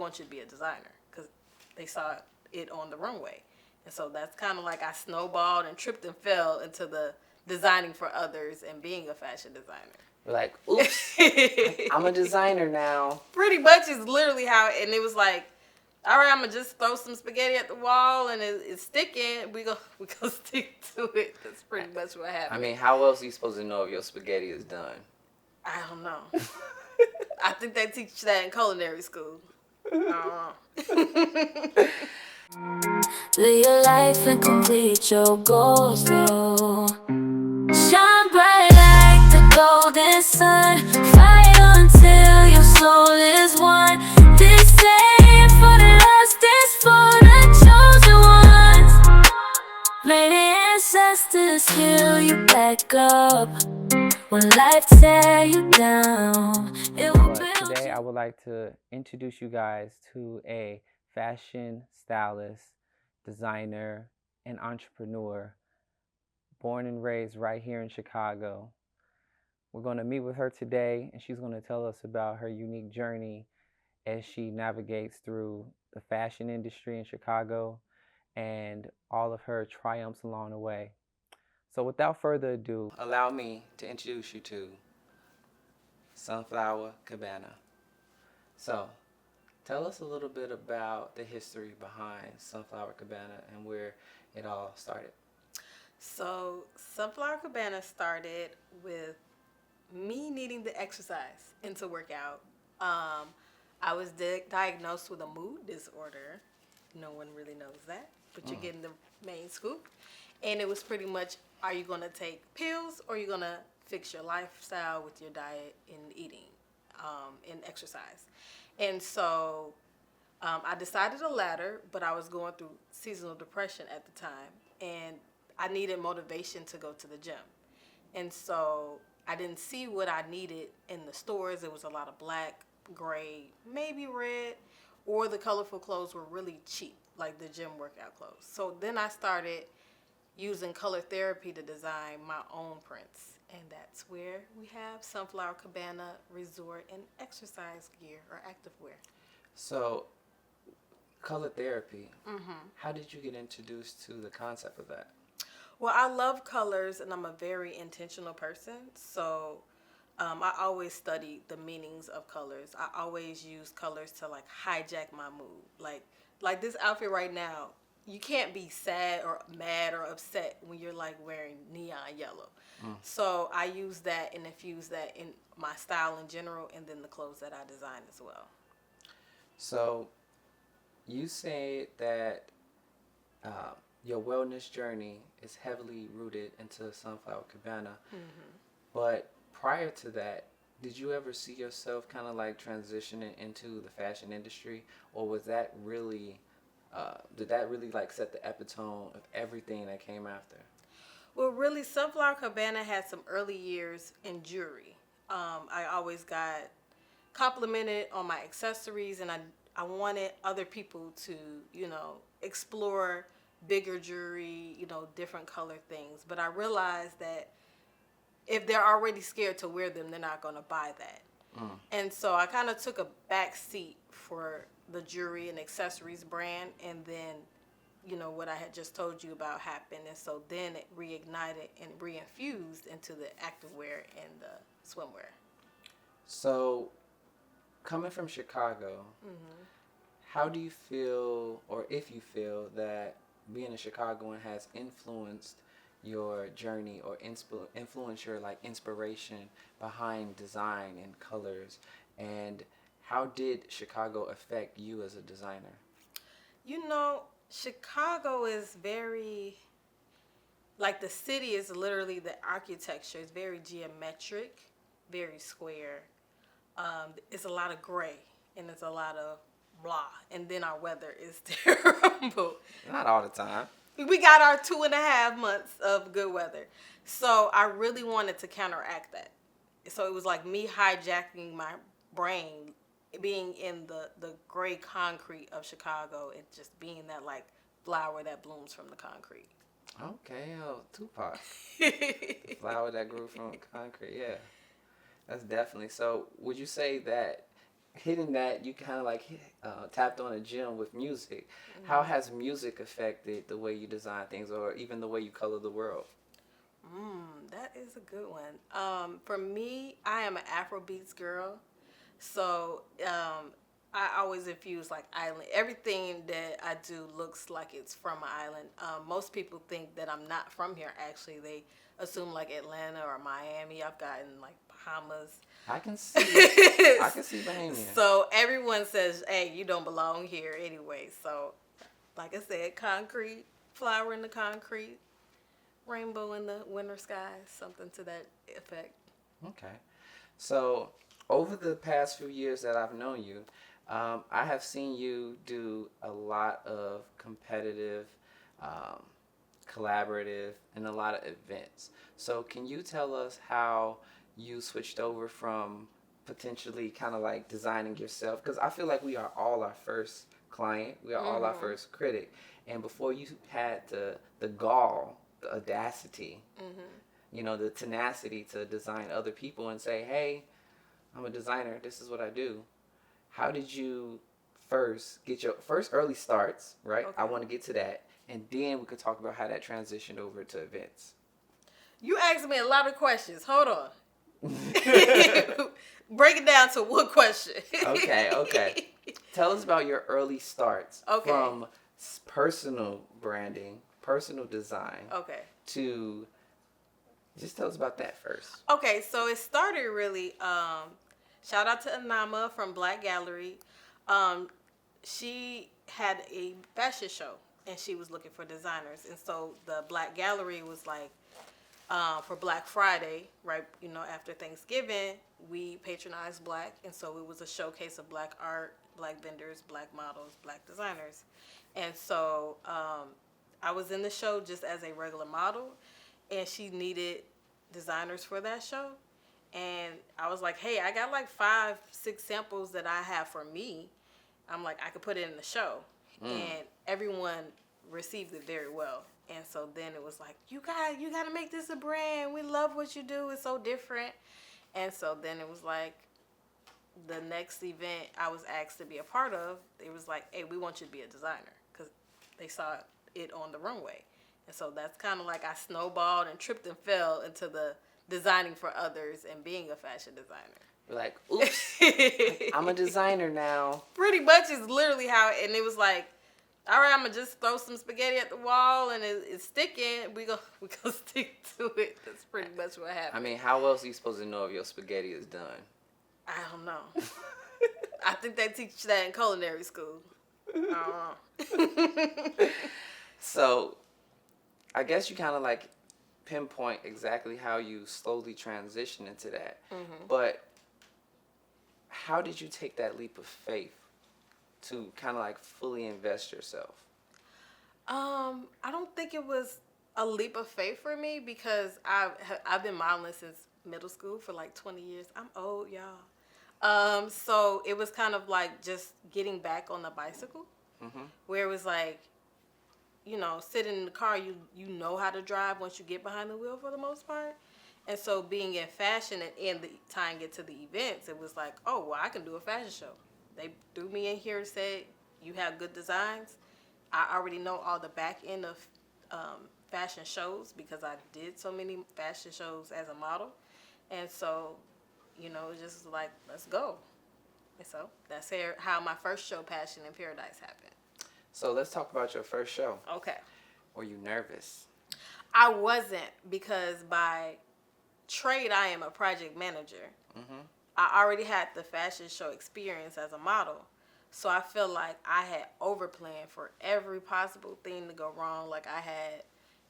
want you to be a designer because they saw it on the runway. And so that's kind of like I snowballed and tripped and fell into the designing for others and being a fashion designer. Like, oops, I'm a designer now. Pretty much is literally how, and it was like, all right, I'm gonna just throw some spaghetti at the wall and it's sticking. We go stick to it. That's pretty much what happened. I mean, how else are you supposed to know if your spaghetti is done? I don't know. I think they teach that in culinary school. I don't know. Live your life and complete your goals, though. Shine bright like the golden sun. Fight until your soul is one. This ain't for the lost, this for the chosen ones. May the ancestors heal you back up when life tear you down. It will build Today I would like to introduce you guys to a fashion stylist, designer, and entrepreneur born and raised right here in Chicago. We're going to meet with her today, and she's going to tell us about her unique journey as she navigates through the fashion industry in Chicago and all of her triumphs along the way. So without further ado, allow me to introduce you to Sunflower Cabana. So, tell us a little bit about the history behind Sunflower Cabana and where it all started. So, Sunflower Cabana started with me needing to exercise and to work out. I was diagnosed with a mood disorder. No one really knows that, but you're getting the main scoop. And it was pretty much, are you going to take pills or are you going to fix your lifestyle with your diet and eating and exercise? And so I decided the latter, but I was going through seasonal depression at the time. And I needed motivation to go to the gym. And so I didn't see what I needed in the stores. It was a lot of black, gray, maybe red, or the colorful clothes were really cheap, like the gym workout clothes. So then I started using color therapy to design my own prints. And that's where we have Sunflower Cabana Resort and Exercise Gear or Activewear. So, color therapy, how did you get introduced to the concept of that? Well, I love colors and I'm a very intentional person. So I always study the meanings of colors. I always use colors to like hijack my mood. Like this outfit right now, you can't be sad or mad or upset when you're like wearing neon yellow. So I use that and infuse that in my style in general and then the clothes that I design as well. So you say that your wellness journey is heavily rooted into Sunflower Cabana. But prior to that, did you ever see yourself kind of like transitioning into the fashion industry, or was that really did that really like set the epitome of everything that came after? Well, really, Sunflower Cabana had some early years in jewelry. I always got complimented on my accessories, and I wanted other people to, explore bigger jewelry, different color things. But I realized that if they're already scared to wear them, they're not going to buy that. And so I kind of took a back seat for the jewelry and accessories brand, and then what I had just told you about happened, and so then it reignited and reinfused into the activewear and the swimwear. So, coming from Chicago, how do you feel, or if you feel, that being a Chicagoan has influenced your journey or influence your like inspiration behind design and colors, and how did Chicago affect you as a designer? Chicago is very, like the city is literally the architecture is very geometric, very square. It's a lot of gray and it's a lot of blah, and then our weather is terrible. Not all the time. We got our 2.5 months of good weather. So I really wanted to counteract that. So it was like me hijacking my brain, being in the gray concrete of Chicago and just being that like flower that blooms from the concrete. Okay, Tupac. Flower that grew from concrete, yeah. That's definitely. So would you say that hitting that, you kind of like tapped on a gem with music. How has music affected the way you design things, or even the way you color the world? That is a good one. For me, I am an Afrobeats girl. So I always infuse like island. Everything that I do looks like it's from an island. Most people think that I'm not from here. Actually, they assume like Atlanta or Miami. I've gotten like Bahamas. I can see. I can see Bahamian. So everyone says, "Hey, you don't belong here anyway." So, like I said, concrete, flower in the concrete, rainbow in the winter sky, something to that effect. Okay. So, over the past few years that I've known you, I have seen you do a lot of competitive, um, collaborative, and a lot of events. So, can you tell us how you switched over from potentially kind of like designing yourself? Because I feel like we are all our first client, we are all our first critic. And before you had the gall, the audacity, you know, the tenacity to design other people and say, hey, I'm a designer, this is what I do. How did you first get your first early starts, right? Okay. I want to get to that. And then we could talk about how that transitioned over to events. You asked me a lot of questions. Hold on. Break it down to one question. Okay. Tell us about your early starts from personal branding, personal design, to just tell us about that first. Okay, so it started really, shout out to Anama from Black Gallery. She had a fashion show and she was looking for designers. And so the Black Gallery was like, for Black Friday, right, you know, after Thanksgiving, we patronized Black. And so it was a showcase of Black art, Black vendors, Black models, Black designers. And so I was in the show just as a regular model, and she needed designers for that show. And I was like, hey, I got like 5-6 samples that I have for me. I'm like, I could put it in the show. And everyone received it very well. And so then it was like, you got to make this a brand. We love what you do. It's so different. And so then it was like, the next event I was asked to be a part of, it was like, hey, we want you to be a designer, because they saw it on the runway. And so that's kind of like I snowballed and tripped and fell into the designing for others and being a fashion designer. You're like, oops, I'm a designer now. Pretty much is literally how, and it was like, all right, I'm going to just throw some spaghetti at the wall and it's sticking. We gonna stick to it. That's pretty much what happened. I mean, how else are you supposed to know if your spaghetti is done? I don't know. I think they teach that in culinary school. I don't know. So, I guess you kind of like pinpoint exactly how you slowly transition into that. But how did you take that leap of faith to kind of like fully invest yourself? I don't think it was a leap of faith for me, because I've been modeling since middle school for like 20 years. I'm old, y'all. So it was kind of like just getting back on the bicycle, where it was like, you know, sitting in the car, you know how to drive once you get behind the wheel for the most part. And so being in fashion and tying it to the events, it was like, oh, well, I can do a fashion show. They threw me in here and said, you have good designs. I already know all the back end of fashion shows, because I did so many fashion shows as a model. And so, you know, it just like, let's go. And so that's how my first show, Passion in Paradise, happened. So let's talk about your first show. Okay. Were you nervous? I wasn't, because by trade, I am a project manager. I already had the fashion show experience as a model. So I feel like I had overplanned for every possible thing to go wrong. Like I had,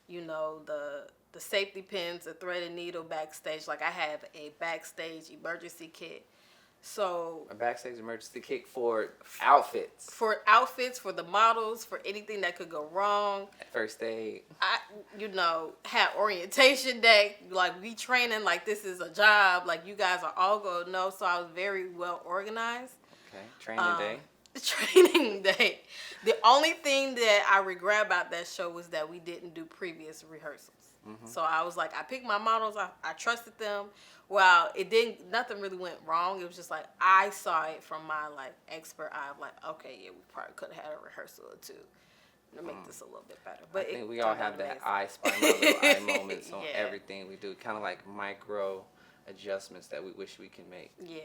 you know, the safety pins, the threaded needle backstage. Like I have a backstage emergency kit. So a backstage emergency kit for outfits. For outfits, for the models, for anything that could go wrong. First aid. I, you know, had orientation day. Like we training like this is a job. Like you guys are all going to know. So I was very well organized. Okay. Training day. Training day. The only thing that I regret about that show was that we didn't do previous rehearsals. So I was like, I picked my models. I trusted them. Well, nothing really went wrong. It was just like, I saw it from my like expert eye of like, okay, yeah, we probably could have had a rehearsal or two to make this a little bit better. But I think we all have that I spy my little eye moments on everything we do. Kind of like micro adjustments that we wish we can make. Yes.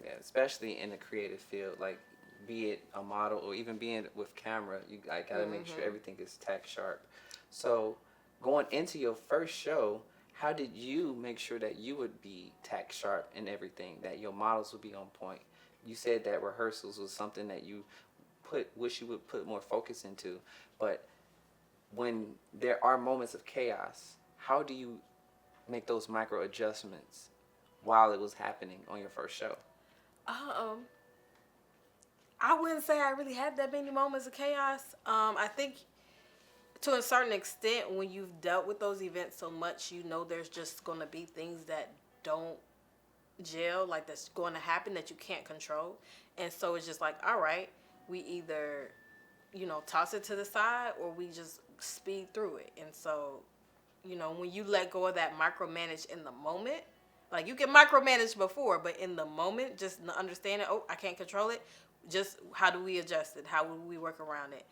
Yeah, especially in the creative field, like be it a model or even being with camera, you gotta make sure everything is tack sharp. So going into your first show, how did you make sure that you would be tack sharp in everything, that your models would be on point? You said that rehearsals was something that you wish you would put more focus into, but when there are moments of chaos, how do you make those micro adjustments while it was happening on your first show? I wouldn't say I really had that many moments of chaos. I think to a certain extent, when you've dealt with those events so much, you know there's just going to be things that don't gel, like that's going to happen that you can't control. And so it's just like, all right, we either, toss it to the side or we just speed through it. And so, when you let go of that micromanage in the moment, like you can micromanage before, but in the moment, just understanding, oh, I can't control it. Just how do we adjust it? How would we work around it?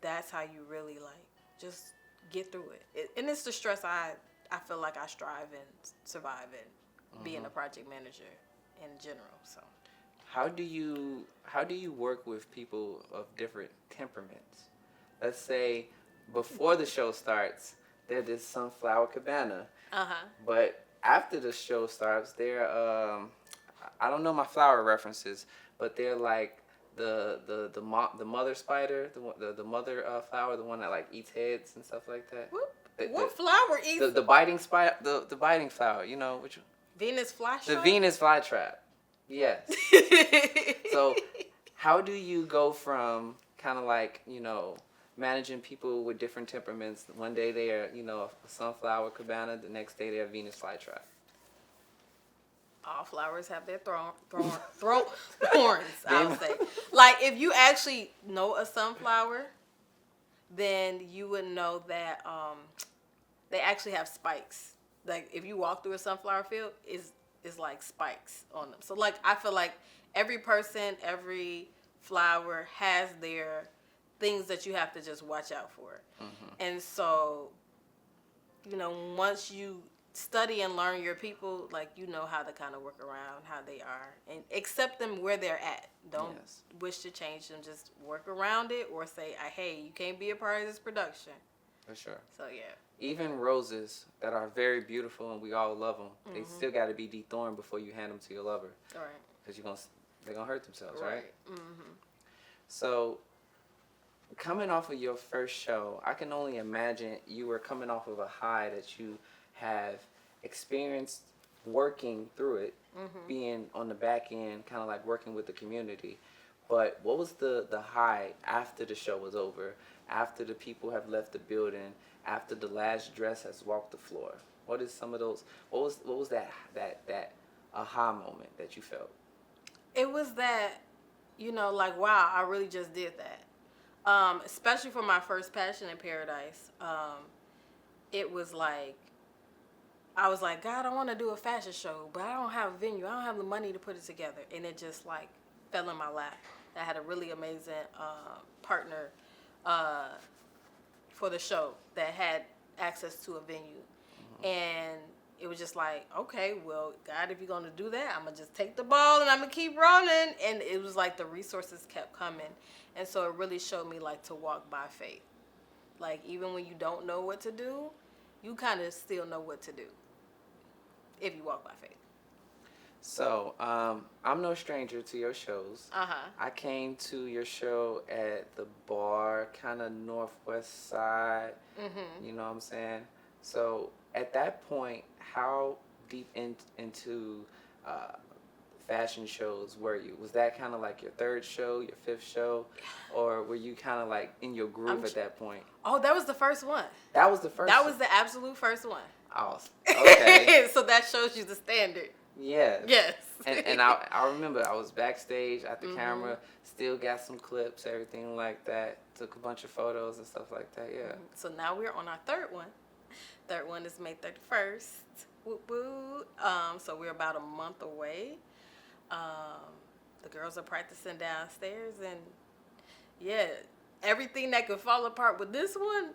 That's how you really like just get through it. And it's the stress I feel like I strive and survive in being a project manager in general. So how do you work with people of different temperaments? Let's say before the show starts, they're this Sunflower Cabana. But after the show starts, they're I don't know my flower references, but they're like the mother spider, the mother flower, the one that like eats heads and stuff like that. What flower eats the biting spider, the biting flower? You know which? Venus flytrap. The Venus flytrap. Yes. So how do you go from kind of like managing people with different temperaments? One day they are a Sunflower Cabana, the next day they're Venus flytrap. All flowers have their thorns, I would say. Like, if you actually know a sunflower, then you would know that they actually have spikes. Like, if you walk through a sunflower field, is like spikes on them. So, like, I feel like every person, every flower has their things that you have to just watch out for. And so, once you study and learn your people, like how to kind of work around how they are and accept them where they're at. Don't wish to change them. Just work around it or say, hey, you can't be a part of this production. For sure. So yeah. Even roses that are very beautiful and we all love them, they still got to be dethorned before you hand them to your lover. All right. Because they're gonna hurt themselves, right? So, coming off of your first show, I can only imagine you were coming off of a high that you have experienced working through it, being on the back end, kind of like working with the community. But what was the high after the show was over, after the people have left the building, after the last dress has walked the floor? What is some of those? What was that aha moment that you felt? It was that, like, wow, I really just did that. Especially for my first Passion in Paradise. It was like, I was like, God, I want to do a fashion show, but I don't have a venue. I don't have the money to put it together. And it just like fell in my lap. I had a really amazing partner for the show that had access to a venue. And it was just like, okay, well, God, if you're going to do that, I'm going to just take the ball and I'm going to keep running. And it was like the resources kept coming. And so it really showed me like to walk by faith. Like even when you don't know what to do, you kind of still know what to do if you walk by faith. So, I'm no stranger to your shows. I came to your show at the bar, kind of northwest side. You know what I'm saying? So, at that point, how deep into fashion shows were you? Was that kind of like your third show, your fifth show? Or were you kind of like in your groove at that point? Oh, that was the first one. That was the first That one? was the absolute first one. Awesome. Okay. So that shows you the standard. Yes. Yes. And I remember I was backstage at the camera, still got some clips, everything like that. Took a bunch of photos and stuff like that, yeah. So now we're on our third one. third one is May 31st. Woo woo. So we're about a month away. The girls are practicing downstairs, and yeah, everything that could fall apart with this one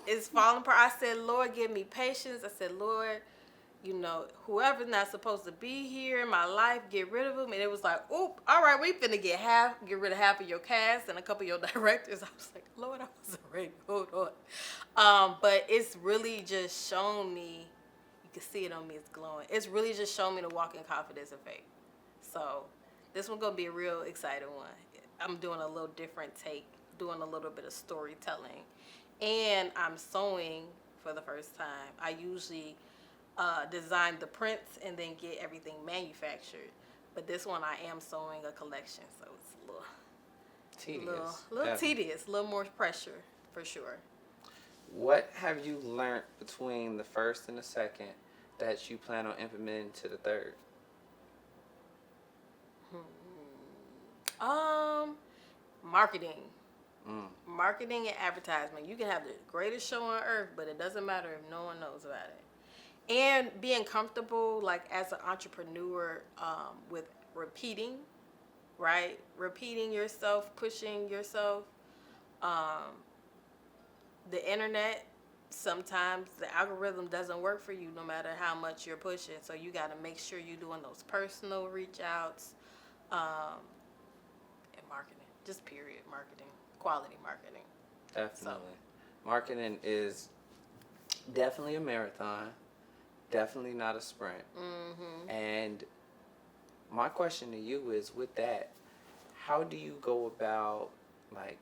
is falling apart. I said, Lord, give me patience. I said, Lord, whoever's not supposed to be here in my life, get rid of them. And it was like, oop, all right, we finna get rid of half of your cast and a couple of your directors. I was like, Lord, I wasn't ready. Hold on. But it's really just shown me, you can see it on me, it's glowing. It's really just shown me to walk in confidence and faith. So this one's gonna be a real exciting one. I'm doing a little different take, doing a little bit of storytelling. And I'm sewing for the first time. I usually design the prints and then get everything manufactured. But this one I am sewing a collection, so it's a little tedious, a little more pressure for sure. What have you learned between the first and the second that you plan on implementing to the third? Marketing. Marketing and advertisement. You can have the greatest show on earth, but it doesn't matter if no one knows about it. And being comfortable, like as an entrepreneur, with repeating, right? Repeating yourself, pushing yourself. The internet, sometimes the algorithm doesn't work for you no matter how much you're pushing. So you got to make sure you're doing those personal reach outs, and marketing. Just period marketing. Quality marketing. Definitely. Marketing is definitely a marathon. Definitely not a sprint. Mm-hmm. And my question to you is, with that, how do you go about, like,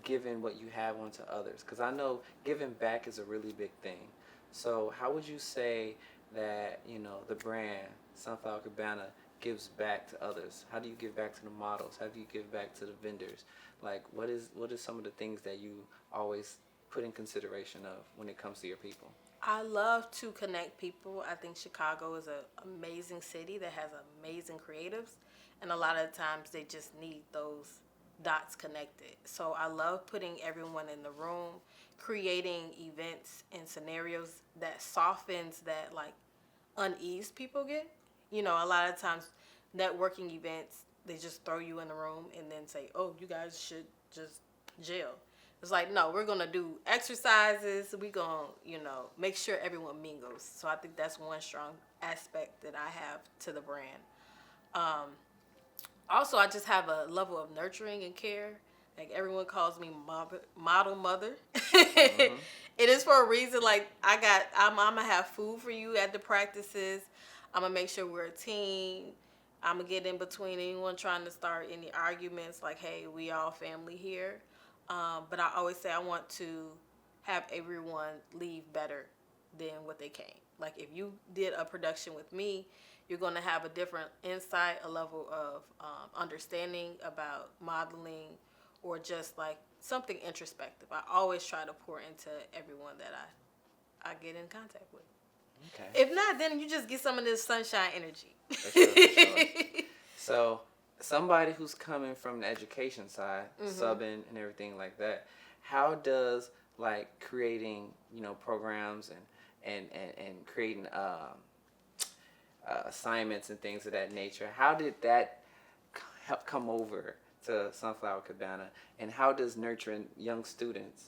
giving what you have onto others? Because I know giving back is a really big thing. So how would you say that, the brand, Sunflower Cabana, gives back to others? How do you give back to the models? How do you give back to the vendors? Like, what is some of the things that you always put in consideration of when it comes to your people? I love to connect people. I think Chicago is an amazing city that has amazing creatives, and a lot of times they just need those dots connected. So I love putting everyone in the room, creating events and scenarios that softens that, like, unease people get. A lot of times networking events, they just throw you in the room and then say, oh, you guys should just gel. It's like, no, we're going to do exercises. We're going to, make sure everyone mingles. So I think that's one strong aspect that I have to the brand. Also, I just have a level of nurturing and care. Like, everyone calls me model mother. Mm-hmm. It is for a reason. Like, I'm going to have food for you at the practices. I'm going to make sure we're a team. I'm going to get in between anyone trying to start any arguments. Like, hey, we all family here. But I always say I want to have everyone leave better than what they came. Like, if you did a production with me, you're going to have a different insight, a level of understanding about modeling, or just like something introspective. I always try to pour into everyone that I get in contact with. Okay. If not, then you just get some of this sunshine energy. For sure. So somebody who's coming from the education side, mm-hmm. subbing and everything like that, how does, like, creating, programs and creating assignments and things of that nature, how did that come over to Sunflower Cabana, and how does nurturing young students,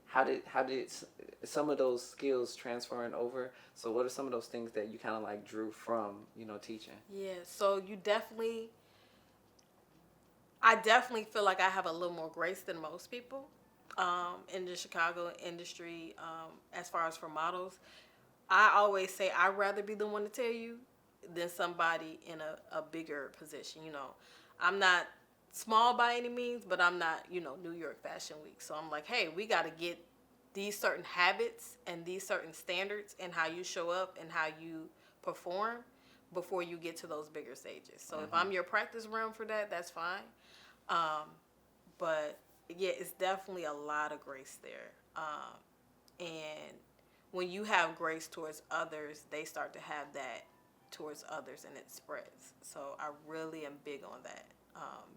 how did some of those skills transferring over? So what are some of those things that you kind of like drew from, teaching? Yeah, so I definitely feel like I have a little more grace than most people in the Chicago industry, as far as for models. I always say I'd rather be the one to tell you than somebody in a bigger position. I'm not small by any means, but I'm not, New York Fashion Week. So I'm like, hey, we got to get these certain habits and these certain standards and how you show up and how you perform before you get to those bigger stages. So mm-hmm. if I'm your practice room for that, that's fine. But yeah, it's definitely a lot of grace there. And when you have grace towards others, they start to have that towards others, and it spreads. So I really am big on that.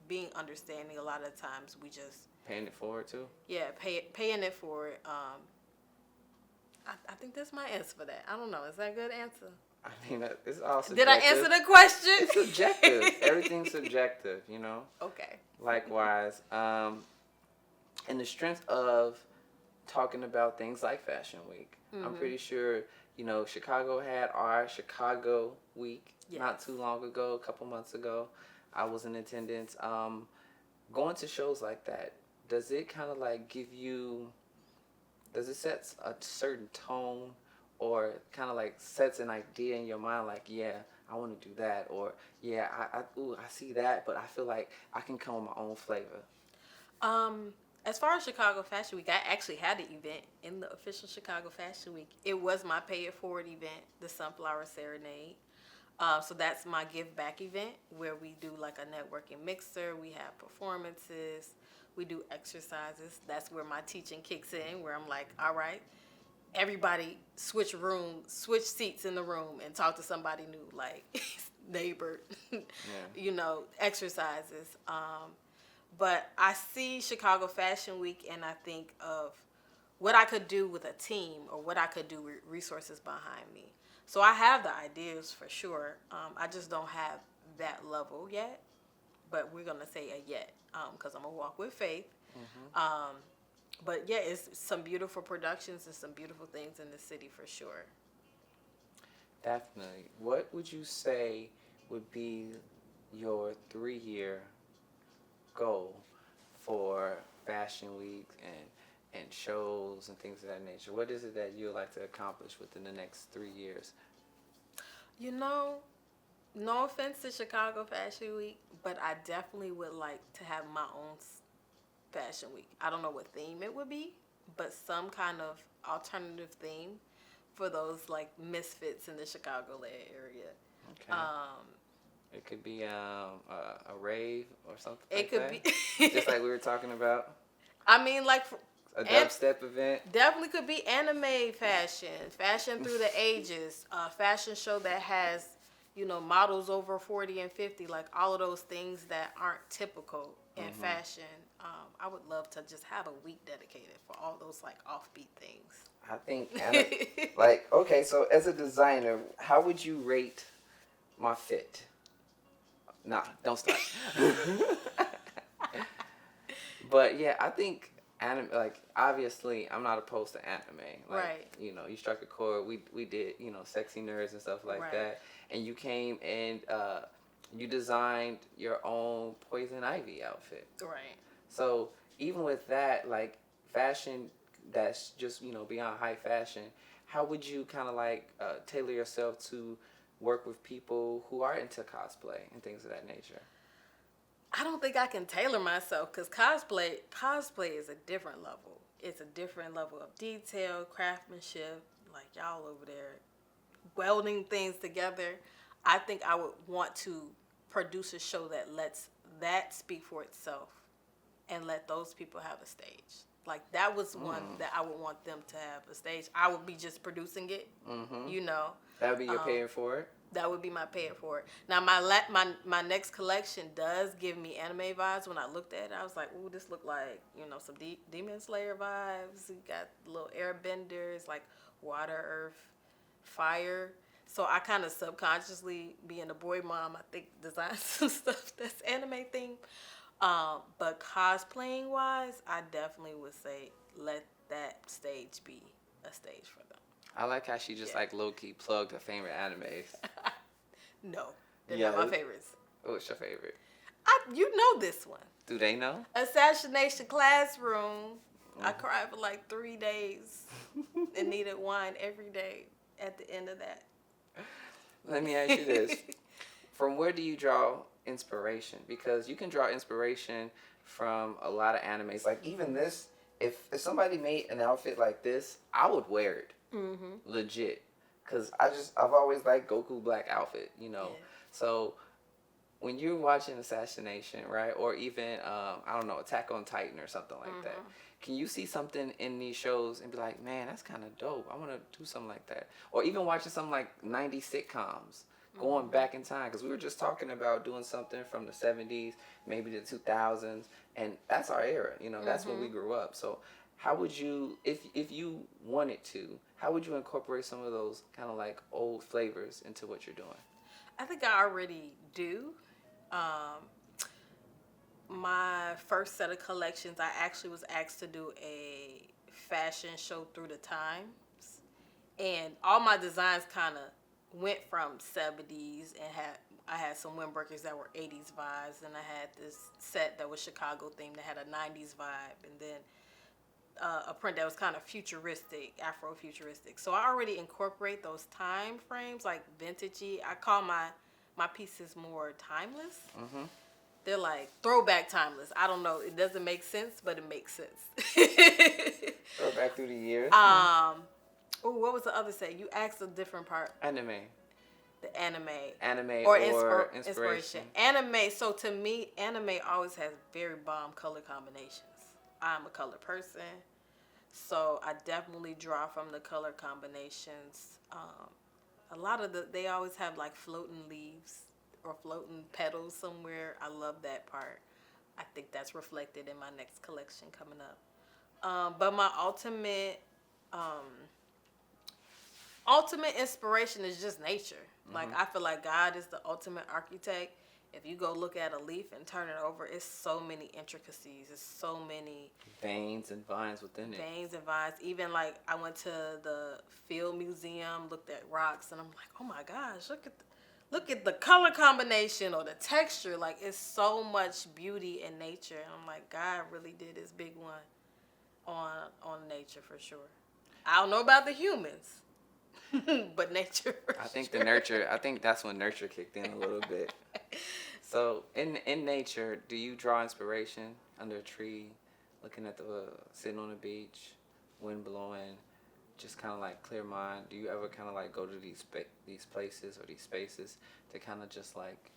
Being understanding, a lot of times we just... Paying it forward, too? Yeah, paying it forward. I think that's my answer for that. I don't know. Is that a good answer? I mean, it's all subjective. Did I answer the question? It's subjective. Everything's subjective, you know? Okay. Likewise. And the strength of talking about things like Fashion Week. I'm pretty sure, you know, Chicago had our Chicago Week not too long ago, a couple months ago. I was in attendance. Going to shows like that, does it kind of like does it set a certain tone, or kind of like sets an idea in your mind like, yeah, I want to do that, or yeah, I see that, but I feel like I can come with my own flavor? As far as Chicago Fashion Week, I actually had an event in the official Chicago Fashion Week. It was my Pay It Forward event, the Sunflower Serenade. So that's my give back event where we do like a networking mixer. We have performances. We do exercises. That's where my teaching kicks in, where I'm like, all right, everybody switch seats in the room and talk to somebody new, like neighbor, you know, exercises. But I see Chicago Fashion Week and I think of what I could do with a team or what I could do with resources behind me. So I have the ideas for sure. I just don't have that level yet. But we're going to say a yet because I'm going to walk with faith. But yeah, it's some beautiful productions and some beautiful things in the city for sure. Definitely. What would you say would be your 3-year goal for Fashion Week and shows and things of that nature? What is it that you'd like to accomplish within the next 3 years? You know, no offense to Chicago Fashion Week, but I definitely would like to have my own Fashion Week. I don't know what theme it would be, but some kind of alternative theme for those like misfits in the Chicagoland area. Okay. It could be a rave or something. It like could that. be Just like we were talking about. I mean, like A dubstep event. Definitely could be anime fashion through the ages, a fashion show that has, you know, models over 40 and 50, like all of those things that aren't typical in fashion. I would love to just have a week dedicated for all those like offbeat things. I think, like, okay, so as a designer, how would you rate my fit? Nah, don't start. But yeah, I think anime, like, obviously I'm not opposed to anime. Like, right. You know, you struck a chord. We did, you know, Sexy Nerds and stuff like that. And you came and you designed your own Poison Ivy outfit. Right. So even with that, like, fashion that's just, you know, beyond high fashion, how would you kind of like tailor yourself to work with people who are into cosplay and things of that nature? I don't think I can tailor myself because cosplay is a different level. It's a different level of detail, craftsmanship, like y'all over there welding things together. I think I would want to produce a show that lets that speak for itself and let those people have a stage. Like, that was one that I would want them to have a stage. I would be just producing it, you know. That would be your paying for it? That would be my paying for it. Now, my next collection does give me anime vibes. When I looked at it, I was like, ooh, this look like, you know, some Demon Slayer vibes. You got little airbenders, like water, earth, fire. So I kind of subconsciously, being a boy mom, I think design some stuff that's anime themed. But cosplaying wise, I definitely would say let that stage be a stage for them. I like how she just like low-key plugged her favorite animes. No, they're not my favorites. What's your favorite? You know this one. Do they know? Assassination Classroom. I cried for like 3 days and needed wine every day at the end of that. Let me ask you this. From where do you draw inspiration? Because you can draw inspiration from a lot of animes. Like, even this, if somebody made an outfit like this, I would wear it. Legit. Because I've always liked Goku black outfit, you know. Yeah. So when you're watching Assassination, right, or even, I don't know, Attack on Titan or something like that, can you see something in these shows and be like, man, that's kind of dope. I want to do something like that. Or even watching something like 90s sitcoms, going back in time. Because we were just talking about doing something from the 70s, maybe the 2000s, and that's our era. You know, that's when we grew up. So how would you, if you wanted to, how would you incorporate some of those kind of like old flavors into what you're doing? I think I already do. Um, my first set of collections, I actually was asked to do a fashion show through the times, and all my designs kind of went from 70s and I had some windbreakers that were 80s vibes, and I had this set that was Chicago themed that had a 90s vibe, and then a print that was kind of futuristic, Afro-futuristic. So I already incorporate those time frames, like vintagey. I call my pieces more timeless. Mm-hmm. They're like throwback timeless. I don't know. It doesn't make sense, but it makes sense. Throwback through the years. Oh, what was the other say? You asked a different part. Anime. The anime. Anime or inspiration. Anime. So to me, anime always has very bomb color combinations. I'm a color person, so I definitely draw from the color combinations. A lot of they always have like floating leaves or floating petals somewhere. I love that part. I think that's reflected in my next collection coming up. But my ultimate inspiration is just nature. Mm-hmm. Like, I feel like God is the ultimate architect. If you go look at a leaf and turn it over, it's so many intricacies. It's so many veins and vines within it. Veins and vines. Even like I went to the Field Museum, looked at rocks, and I'm like, oh my gosh, look at the color combination or the texture. Like, it's so much beauty in nature. And I'm like, God really did his big one on nature for sure. I don't know about the humans. But nature. I think the nurture. I think that's when nurture kicked in a little bit. So in nature, do you draw inspiration under a tree, looking at the sitting on the beach, wind blowing, just kind of like clear mind? Do you ever kind of like go to these places or these spaces to kind of just like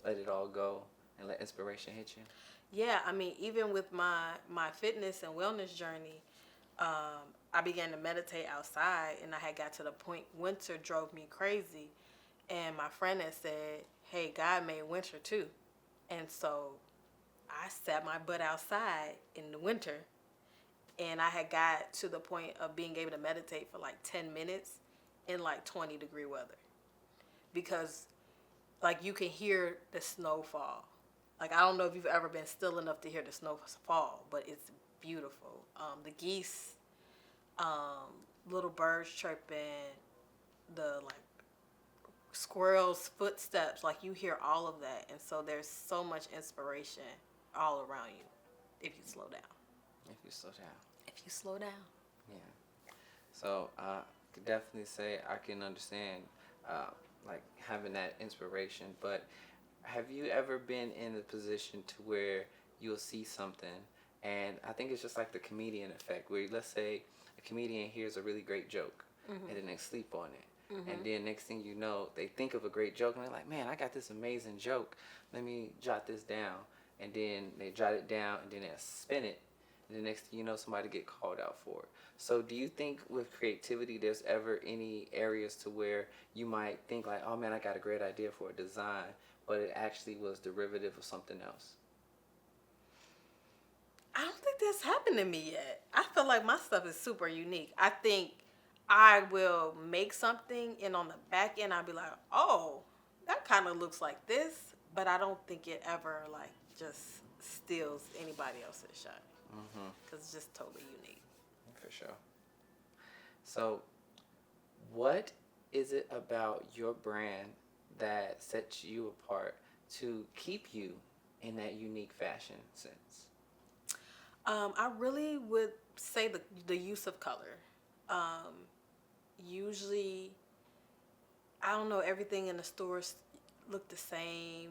let it all go and let inspiration hit you? Yeah, I mean, even with my fitness and wellness journey. I began to meditate outside, and I had got to the point winter drove me crazy, and my friend had said, hey, God made winter too. And so I sat my butt outside in the winter, and I had got to the point of being able to meditate for like 10 minutes in like 20-degree weather, because like you can hear the snow fall. Like, I don't know if you've ever been still enough to hear the snow fall, but it's beautiful. The geese, little birds chirping, the like squirrels' footsteps, like you hear all of that. And so there's so much inspiration all around you if you slow down. If you slow down. Yeah. So I could definitely say I can understand like having that inspiration, but have you ever been in a position to where you'll see something, and I think it's just like the comedian effect, where let's say a comedian hears a really great joke, mm-hmm. and then they sleep on it, mm-hmm. and then next thing you know, they think of a great joke and they're like, man, I got this amazing joke, let me jot this down, and then they jot it down and then they spin it, and the next thing you know, somebody get called out for it. So do you think with creativity there's ever any areas to where you might think like, oh man, I got a great idea for a design, but it actually was derivative of something else? I don't think that's happened to me yet. I feel like my stuff is super unique. I think I will make something, and on the back end, I'll be like, oh, that kind of looks like this, but I don't think it ever like just steals anybody else's shine, because it's just totally unique. For sure. So, what is it about your brand that sets you apart to keep you in that unique fashion sense? I really would say the use of color. Usually, I don't know, everything in the stores look the same.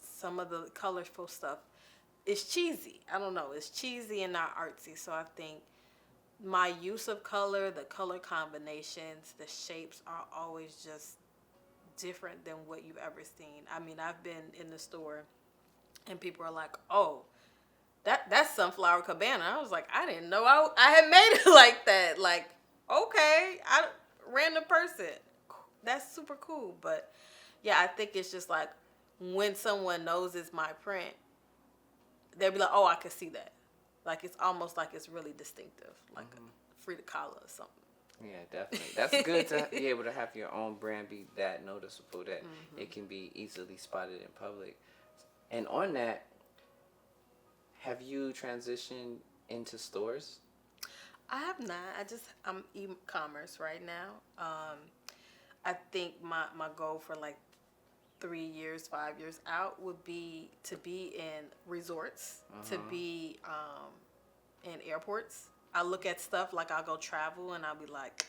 Some of the colorful stuff is cheesy. I don't know, it's cheesy and not artsy. So I think my use of color, the color combinations, the shapes are always just different than what you've ever seen. I mean, I've been in the store and people are like, oh, that's Sunflower Cabana. I was like, I didn't know I had made it like that. Like, okay, random person. That's super cool. But yeah, I think it's just like when someone knows it's my print, they'll be like, oh, I can see that. Like it's almost like it's really distinctive, like a Frida Kahlo or something. Yeah, definitely. That's good to be able to have your own brand be that noticeable that it can be easily spotted in public. And on that, have you transitioned into stores? I have not. I'm e-commerce right now. I think my goal for like 3 years, 5 years out would be to be in resorts, to be in airports. I look at stuff like I'll go travel and I'll be like,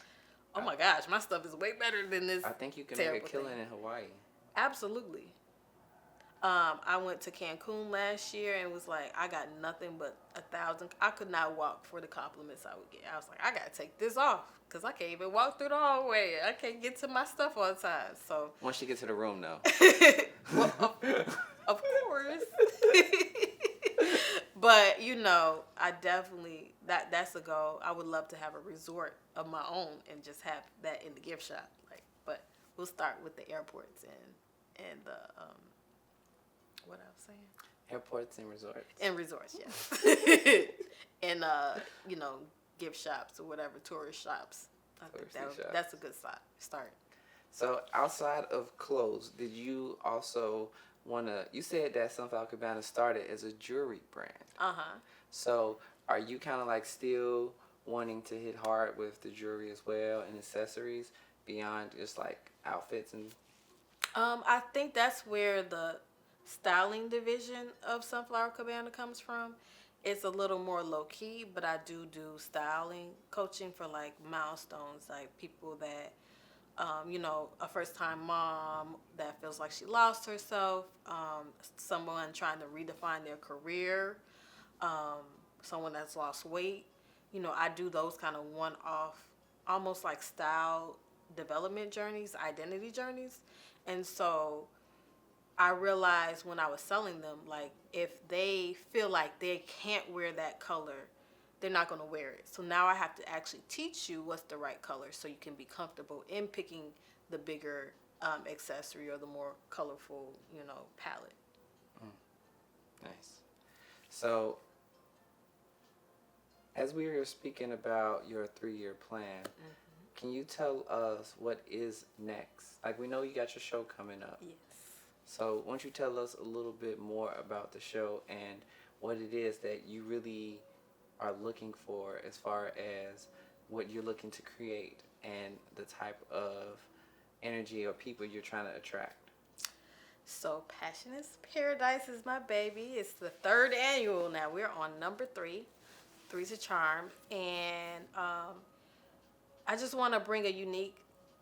oh my gosh, my stuff is way better than this. I think you can make a killing in Hawaii. Absolutely. I went to Cancun last year and was like, I got nothing but 1,000. I could not walk for the compliments I would get. I was like, I gotta take this off because I can't even walk through the hallway. I can't get to my stuff all the time. So once you get to the room, though. well, of course. But I definitely that's a goal. I would love to have a resort of my own and just have that in the gift shop. But we'll start with the airports and the what I was saying. Airports and resorts. And resorts, yes. And gift shops or whatever, tourist shops. I think that's a good start. So outside of clothes, did you also you said that Sunflower Cabana started as a jewelry brand. So are you kind of like still wanting to hit hard with the jewelry as well and accessories beyond just like outfits and? I think that's where the styling division of Sunflower Cabana comes from. It's a little more low key, but I do styling coaching for like milestones, like people that, a first time mom that feels like she lost herself, someone trying to redefine their career, someone that's lost weight. I do those kind of one off, almost like style development journeys, identity journeys. And so I realized when I was selling them, like if they feel like they can't wear that color, they're not going to wear it. So now I have to actually teach you what's the right color so you can be comfortable in picking the bigger accessory or the more colorful, palette. Nice. So as we were speaking about your 3-year plan, can you tell us what is next? Like we know you got your show coming up. Yes. So why don't you tell us a little bit more about the show and what it is that you really are looking for as far as what you're looking to create and the type of energy or people you're trying to attract. So Passion is Paradise is my baby. It's the 3rd annual now. We're on number 3. 3's a charm. And I just want to bring a unique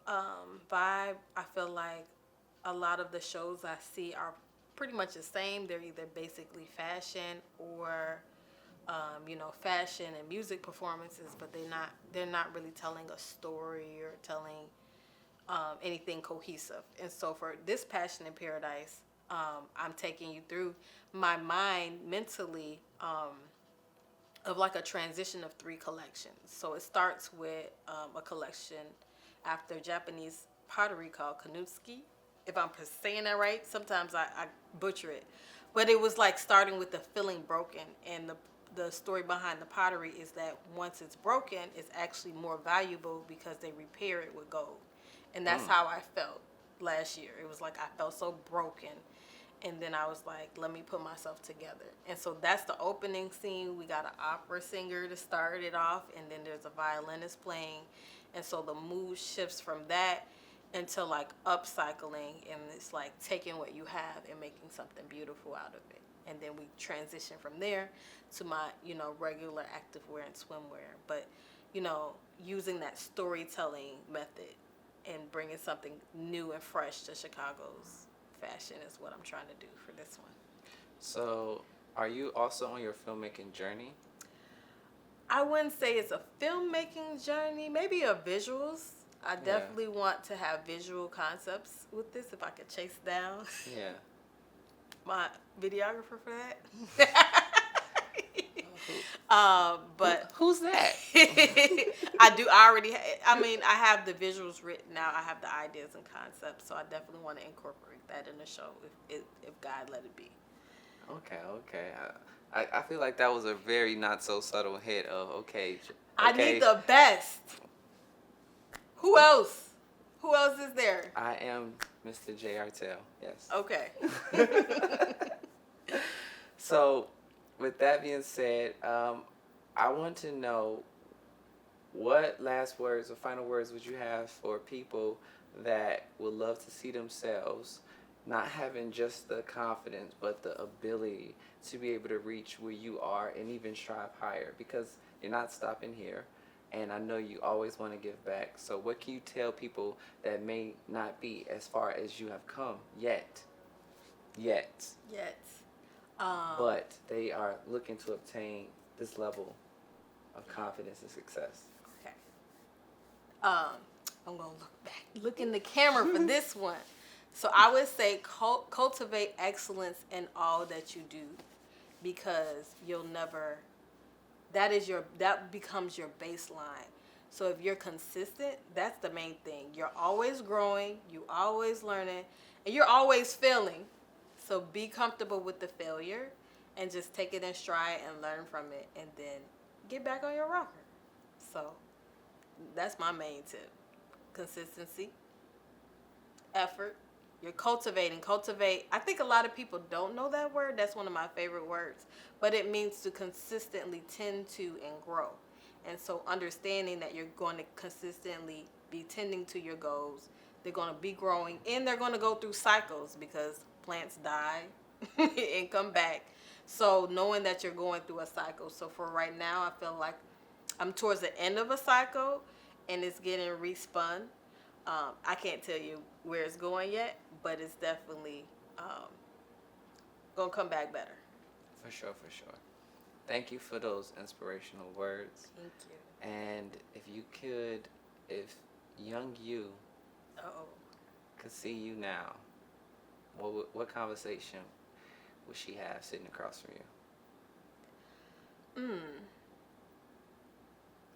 vibe. I feel like a lot of the shows I see are pretty much the same. They're either basically fashion or, fashion and music performances, but they're not really telling a story or telling anything cohesive. And so for this Passion in Paradise, I'm taking you through my mind mentally of like a transition of 3 collections. So it starts with a collection after Japanese pottery called Kanutsuki. If I'm saying that right, sometimes I butcher it. But it was like starting with the feeling broken. And the story behind the pottery is that once it's broken, it's actually more valuable because they repair it with gold. And that's how I felt last year. It was like I felt so broken. And then I was like, let me put myself together. And so that's the opening scene. We got an opera singer to start it off. And then there's a violinist playing. And so the mood shifts from that into like upcycling. And it's like taking what you have and making something beautiful out of it. And then we transition from there to my, regular activewear and swimwear. But, using that storytelling method and bringing something new and fresh to Chicago's fashion is what I'm trying to do for this one. So are you also on your filmmaking journey? I wouldn't say it's a filmmaking journey, maybe a visuals. I definitely want to have visual concepts with this if I could chase down my videographer for that. But who's that? I have the visuals written out. I have the ideas and concepts, so I definitely want to incorporate that in the show if God let it be. Okay. I feel like that was a very not so subtle hit of okay. I need the best. Who else? Who else is there? I am Mr. J. Artel. Yes. Okay. So, with that being said, I want to know what last words or final words would you have for people that would love to see themselves not having just the confidence but the ability to be able to reach where you are and even strive higher, because you're not stopping here, and I know you always want to give back. So what can you tell people that may not be as far as you have come yet, Yes. but they are looking to obtain this level of confidence and success? Okay. I'm gonna look in the camera for this one. So I would say cultivate excellence in all that you do, because you'll never. That becomes your baseline. So if you're consistent, that's the main thing. You're always growing, you always learning, and you're always failing. So be comfortable with the failure and just take it in stride and learn from it, and then get back on your rocker. So that's my main tip. Consistency, effort. You're cultivating. Cultivate. I think a lot of people don't know that word. That's one of my favorite words. But it means to consistently tend to and grow. And so understanding that you're going to consistently be tending to your goals, they're going to be growing, and they're going to go through cycles because plants die and come back. So knowing that you're going through a cycle. So for right now, I feel like I'm towards the end of a cycle and it's getting respun. I can't tell you where it's going yet, but it's definitely going to come back better. For sure. Thank you for those inspirational words. Thank you. And if young you could see you now, what conversation would she have sitting across from you?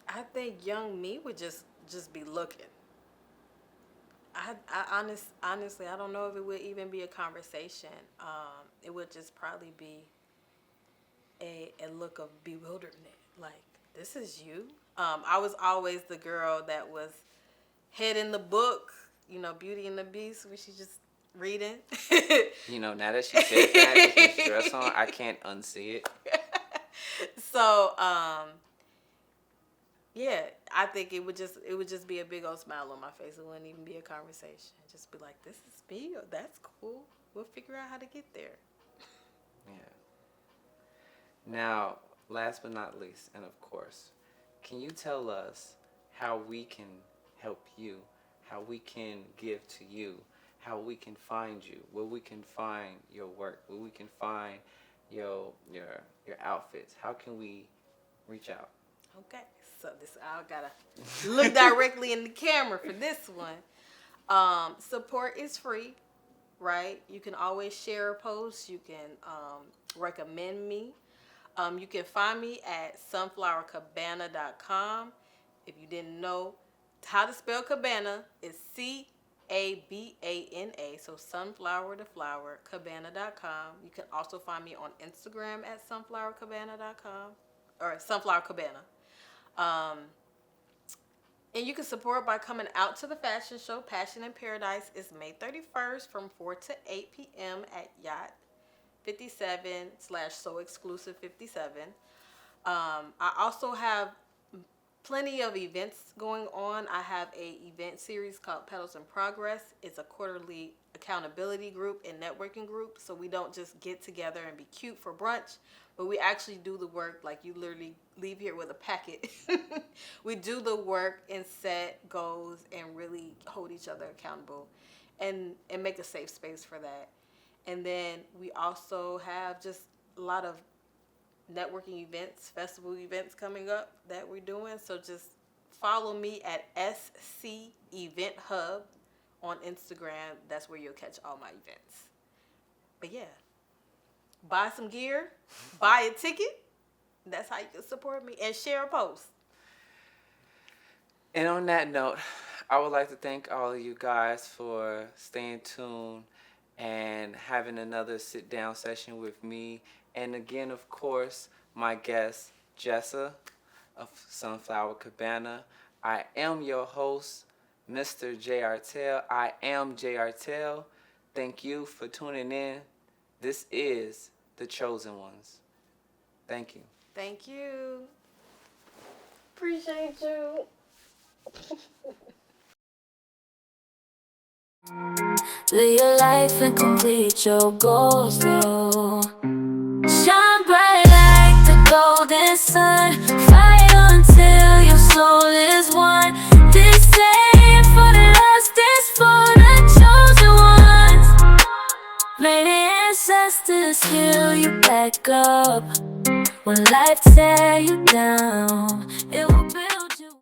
I think young me would just be looking. Honestly, I don't know if it would even be a conversation. It would just probably be a look of bewilderment. Like, this is you? I was always the girl that was head in the book, Beauty and the Beast, where she's just reading. Now that she said that with this dress on, I can't unsee it. So, yeah, I think it would just be a big old smile on my face. It wouldn't even be a conversation. Just be like, this is me. Oh, that's cool. We'll figure out how to get there. Yeah. Now, last but not least, and of course, can you tell us how we can help you, how we can give to you, how we can find you, where we can find your work, where we can find your outfits? How can we reach out? Okay, so I gotta look directly in the camera for this one. Support is free, right? You can always share a post. You can recommend me. You can find me at sunflowercabana.com. If you didn't know how to spell cabana, it's Cabana. So sunflower the flower, cabana.com. You can also find me on Instagram at sunflowercabana.com or Sunflower Cabana. And you can support by coming out to the fashion show. Passion in Paradise is May 31st from 4 to 8 p.m. at Yacht 57/So Exclusive 57. I also have plenty of events going on. I have a event series called Petals in Progress. It's a quarterly accountability group and networking group. So we don't just get together and be cute for brunch, but we actually do the work. Like, you literally leave here with a packet. We do the work and set goals and really hold each other accountable and make a safe space for that. And then we also have just a lot of networking events, festival events coming up that we're doing. So just follow me at SC Event Hub on Instagram. That's where you'll catch all my events. But yeah, buy some gear, buy a ticket. That's how you can support me, and share a post. And on that note, I would like to thank all of you guys for staying tuned and having another sit-down session with me. And again, of course, my guest, Jessa of Sunflower Cabana. I am your host, Mr. J. Artel. I am J. Artel. Thank you for tuning in. This is The Chosen Ones. Thank you. Thank you. Appreciate you. Live your life and complete your goals, though. Shine bright like the golden sun. Fight until your soul is one. This ain't for the lost, this for the chosen ones. May the ancestors heal you back up when life tear you down. It will be